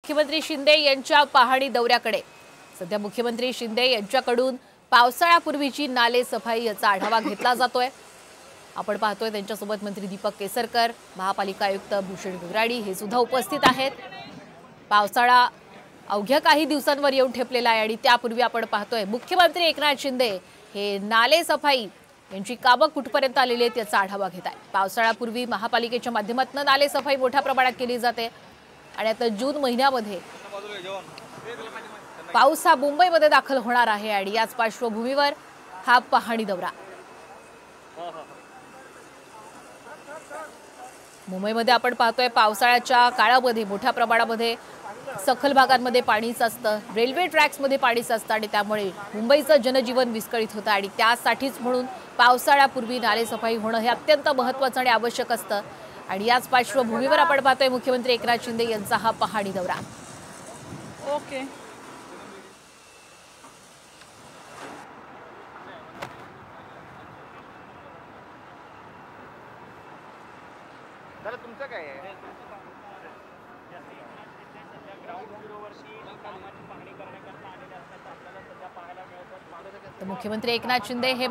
मुख्यमंत्री शिंदे यांच्या पाहणी दौऱ्याकडे। सध्या मुख्यमंत्री शिंदे यांच्याकडून पावसाळ्यापूर्वीची नाले सफाई याचा आढावा घेतला जातोय। आपण पाहतोय त्यांच्यासोबत मंत्री दीपक केसरकर, महापालिका आयुक्त भूषण गगराणी हे सुद्धा उपस्थित आहेत। पावसाळा अवघ्या काही दिवसांवर येऊन ठेपलेला आहे आणि त्यापूर्वी आपण पाहतोय मुख्यमंत्री एकनाथ शिंदे हे नाले सफाई यांची कामं कुठपर्यंत आलेली आहेत याचा आढावा घेत आहेत। पावसाळ्यापूर्वी महापालिकेच्या माध्यमातून नाले सफाई मोठ्या प्रमाणात केली जाते आणि आता जून महिन्यामध्ये पाऊस हा मुंबईमध्ये दाखल होणार आहे आणि याच पार्श्वभूमीवर हा पाहणी दौरा। मुंबईमध्ये आपण पाहतोय पावसाळ्याच्या काळामध्ये मोठ्या प्रमाणामध्ये सखल भागांमध्ये पाणी साचतं, रेल्वे ट्रॅक्समध्ये पाणी साचतं आणि त्यामुळे मुंबईचं जनजीवन विस्कळीत होतं आणि त्यासाठीच म्हणून पावसाळ्यापूर्वी नाले सफाई होणं हे अत्यंत महत्त्वाचं आणि आवश्यक असतं आणि याच पार्श्वभूमीवर आपण पाहतोय मुख्यमंत्री एकनाथ शिंदे यांचा हा पाहणी दौरा। ओके तुमचं काय आहे? तर मुख्यमंत्री एकनाथ शिंदे हे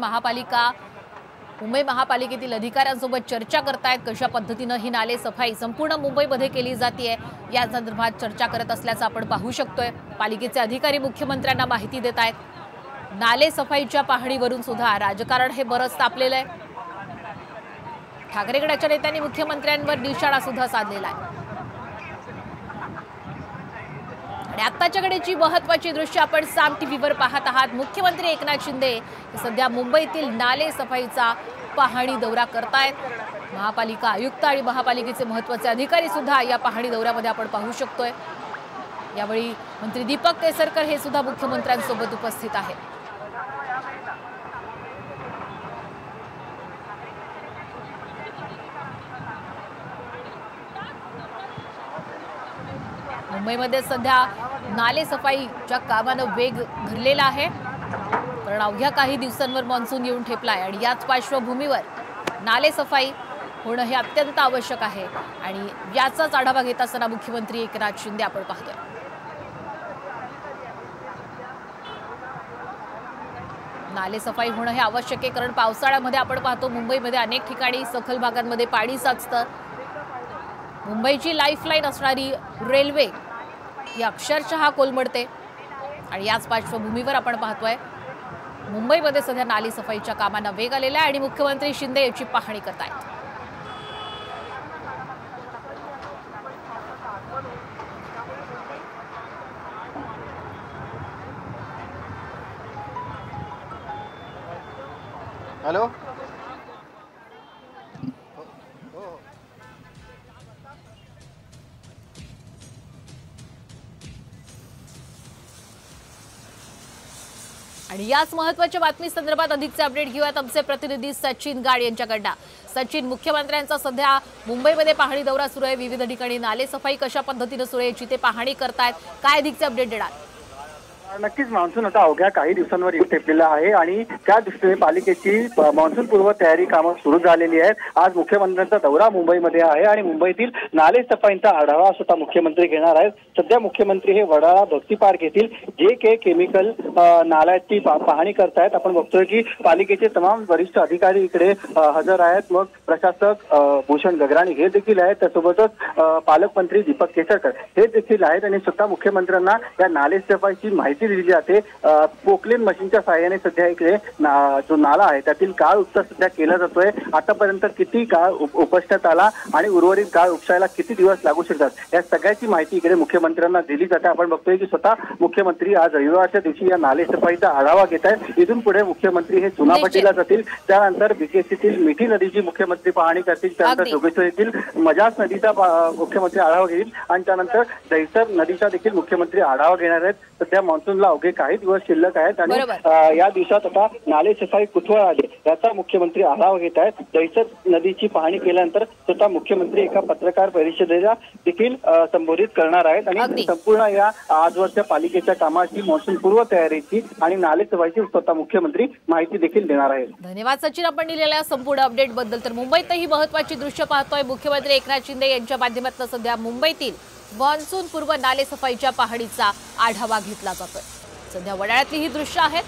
मुंबई महापालिकेतील अधिकाऱ्यांसोबत चर्चा करतायत। कशा पद्धतीने ही नाले सफाई संपूर्ण मुंबईमध्ये केली जाते या संदर्भात चर्चा करत असल्याचं आपण पाहू शकतोय। पालिकेचे अधिकारी मुख्यमंत्र्यांना माहिती देत आहेत। नाले सफाईच्या पाहणीवरून सुद्धा राजकारण हे बरंच तापलेलं आहे। ठाकरे गटाच्या नेत्यांनी मुख्यमंत्र्यांवर निशाणा सुद्धा साधलेला आहे आणि आत्ताच्या घडीची महत्त्वाची दृश्य आपण साम टीव्हीवर पाहत आहात। मुख्यमंत्री एकनाथ शिंदे सध्या मुंबईतील नाले सफाईचा पाहणी दौरा करतायत। महापालिका आयुक्त आणि महापालिकेचे महत्त्वाचे अधिकारी सुद्धा या पाहणी दौऱ्यामध्ये आपण पाहू शकतोय। यावेळी मंत्री दीपक केसरकर हे सुद्धा मुख्यमंत्र्यांसोबत उपस्थित आहेत। मुंबईमध्ये सध्या नाले सफाईच्या कामानं वेग धरलेला आहे कारण अवघ्या काही दिवसांवर मान्सून येऊन ठेपलाय आणि याच पार्श्वभूमीवर नाले सफाई होणं हे अत्यंत आवश्यक आहे आणि याचाच आढावा घेत असताना मुख्यमंत्री एकनाथ शिंदे आपण पाहतोय। नाले सफाई होणं हे आवश्यक आहे कारण पावसाळ्यामध्ये आपण पाहतो मुंबईमध्ये अनेक ठिकाणी सखल भागांमध्ये पाणी साचतं। मुंबईची लाईफलाईन असणारी रेल्वे ही अक्षरशः कोलमडते आणि याच पार्श्वभूमीवर आपण पाहतोय मुंबईमध्ये सध्या नाली सफाईच्या कामांना वेग आलेला आहे आणि मुख्यमंत्री शिंदे याची पाहणी करतायत। हॅलो आणि याच महत्त्वाच्या बातमी संदर्भात अधिकचे अपडेट घेऊयात आमचे प्रतिनिधी सचिन गाड यांच्याकडनं। सचिन, मुख्यमंत्र्यांचा सध्या मुंबईमध्ये पाहणी दौरा सुरू आहे। विविध ठिकाणी नाले सफाई कशा पद्धतीने सुरू आहे याची ते पाहणी करतायत। काय अधिकचे अपडेट देणार? नक्कीच मान्सून आता अवघ्या काही दिवसांवर येऊन ठेपलेला आहे आणि त्या दृष्टीने पालिकेची मान्सून पूर्व तयारी कामं सुरू झालेली आहेत। आज मुख्यमंत्र्यांचा दौरा मुंबईमध्ये आहे आणि मुंबईतील नाले सफाईचा आढावा स्वतः मुख्यमंत्री घेणार आहेत। सध्या मुख्यमंत्री हे वडाळा भक्ती पार्क येथील JK केमिकल नाल्याची पाहणी करतायत। आपण बघतोय की पालिकेचे तमाम वरिष्ठ अधिकारी इकडे हजर आहेत। मग प्रशासक भूषण गगराणी हे देखील आहेत, त्यासोबतच पालकमंत्री दीपक केसरकर हे देखील आहेत आणि स्वतः मुख्यमंत्र्यांना या नाले सफाईची माहिती दिली जाते। पोकलेन मशीनच्या सहाय्याने सध्या इकडे जो नाला आहे त्यातील काळ उपसा सध्या केला जातोय। आतापर्यंत किती काळ उपसण्यात आला आणि उर्वरित काळ उपसायला किती दिवस लागू शकतात या सगळ्याची माहिती इकडे मुख्यमंत्र्यांना दिली जाते। आपण बघतोय की स्वतः मुख्यमंत्री आज रविवारच्या दिवशी या नाले सफाईचा आढावा घेत आहेत। इथून पुढे मुख्यमंत्री हे चुनापटीला जातील, त्यानंतर BKCतील मिठी नदीची मुख्यमंत्री पाहणी करतील, त्यानंतर जोगेश्वरीतील मजास नदीचा मुख्यमंत्री आढावा घेतील आणि त्यानंतर दहिसर नदीचा देखील मुख्यमंत्री आढावा घेणार आहेत। सध्या मान्सूनला अवघे काही दिवस शिल्लक आहेत आणि या दिवसात आता नाले सफाई कुठवर आले याचा मुख्यमंत्री आढावा घेत आहेत। दहिसर नदीची पाहणी केल्यानंतर स्वतः मुख्यमंत्री एका पत्रकार परिषदेला देखील संबोधित करणार आहेत आणि संपूर्ण या आजवरच्या पालिकेच्या कामाची मान्सून पूर्व तयारीची आणि नाले सफाईची स्वतः मुख्यमंत्री माहिती देखील देणार आहेत। धन्यवाद सचिन, आपण दिलेल्या संपूर्ण अपडेट बद्दल। तर मुंबईतही महत्त्वाची दृश्य पाहतोय। मुख्यमंत्री एकनाथ शिंदे यांच्या माध्यमातून सध्या मुंबईतील मान्सून पूर्व नाले सफाईच्या पाहणीचा आढावा घेतला जातोय। सध्या वडाळ्यातली ही दृश्य आहेत।